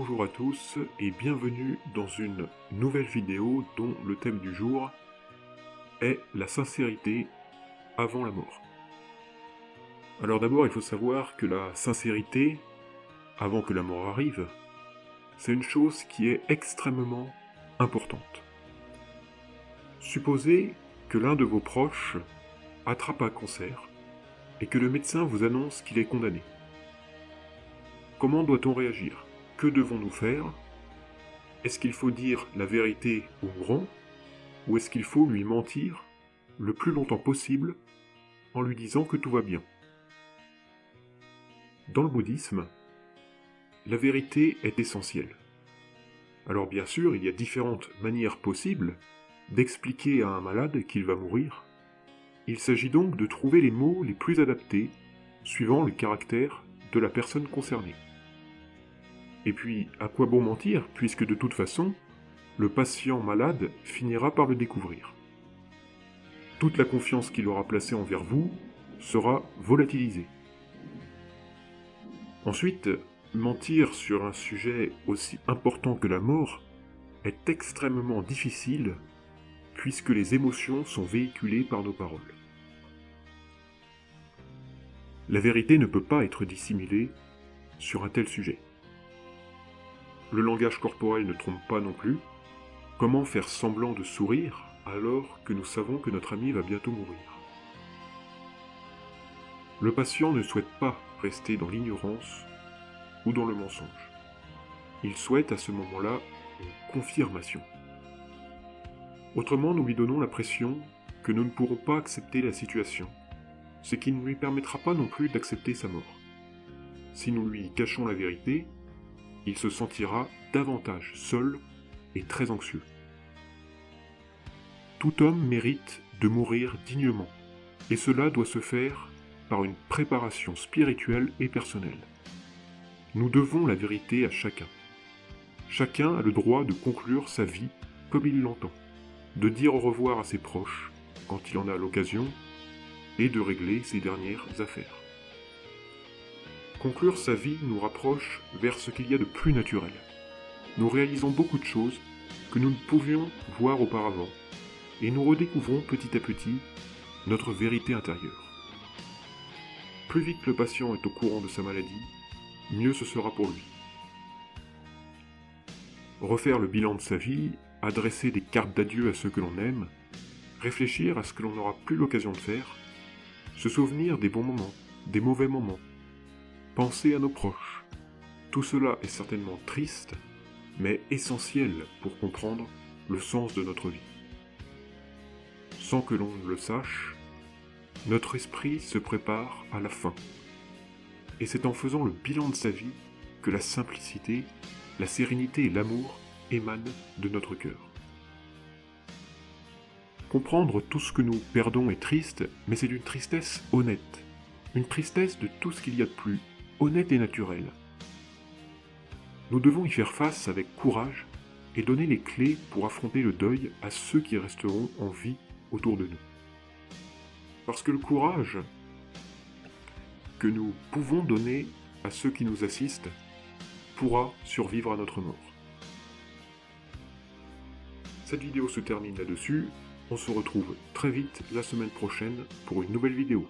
Bonjour à tous et bienvenue dans une nouvelle vidéo dont le thème du jour est la sincérité avant la mort. Alors d'abord il faut savoir que la sincérité, avant que la mort arrive, c'est une chose qui est extrêmement importante. Supposez que l'un de vos proches attrape un cancer et que le médecin vous annonce qu'il est condamné. Comment doit-on réagir ? Que devons-nous faire ? Est-ce qu'il faut dire la vérité au mourant, ou est-ce qu'il faut lui mentir le plus longtemps possible en lui disant que tout va bien ? Dans le bouddhisme, la vérité est essentielle. Alors bien sûr, il y a différentes manières possibles d'expliquer à un malade qu'il va mourir. Il s'agit donc de trouver les mots les plus adaptés, suivant le caractère de la personne concernée. Et puis, à quoi bon mentir, puisque de toute façon, le patient malade finira par le découvrir. Toute la confiance qu'il aura placée envers vous sera volatilisée. Ensuite, mentir sur un sujet aussi important que la mort est extrêmement difficile, puisque les émotions sont véhiculées par nos paroles. La vérité ne peut pas être dissimulée sur un tel sujet. Le langage corporel ne trompe pas non plus. Comment faire semblant de sourire alors que nous savons que notre ami va bientôt mourir ? Le patient ne souhaite pas rester dans l'ignorance ou dans le mensonge. Il souhaite à ce moment-là une confirmation. Autrement, nous lui donnons l'impression que nous ne pourrons pas accepter la situation, ce qui ne lui permettra pas non plus d'accepter sa mort. Si nous lui cachons la vérité, il se sentira davantage seul et très anxieux. Tout homme mérite de mourir dignement, et cela doit se faire par une préparation spirituelle et personnelle. Nous devons la vérité à chacun. Chacun a le droit de conclure sa vie comme il l'entend, de dire au revoir à ses proches quand il en a l'occasion, et de régler ses dernières affaires. Conclure sa vie nous rapproche vers ce qu'il y a de plus naturel. Nous réalisons beaucoup de choses que nous ne pouvions voir auparavant, et nous redécouvrons petit à petit notre vérité intérieure. Plus vite le patient est au courant de sa maladie, mieux ce sera pour lui. Refaire le bilan de sa vie, adresser des cartes d'adieu à ceux que l'on aime, réfléchir à ce que l'on n'aura plus l'occasion de faire, se souvenir des bons moments, des mauvais moments, penser à nos proches. Tout cela est certainement triste, mais essentiel pour comprendre le sens de notre vie. Sans que l'on le sache, notre esprit se prépare à la fin. Et c'est en faisant le bilan de sa vie que la simplicité, la sérénité et l'amour émanent de notre cœur. Comprendre tout ce que nous perdons est triste, mais c'est d'une tristesse honnête. Une tristesse de tout ce qu'il y a de plus honnête et naturel. Nous devons y faire face avec courage et donner les clés pour affronter le deuil à ceux qui resteront en vie autour de nous. Parce que le courage que nous pouvons donner à ceux qui nous assistent pourra survivre à notre mort. Cette vidéo se termine là-dessus. On se retrouve très vite la semaine prochaine pour une nouvelle vidéo.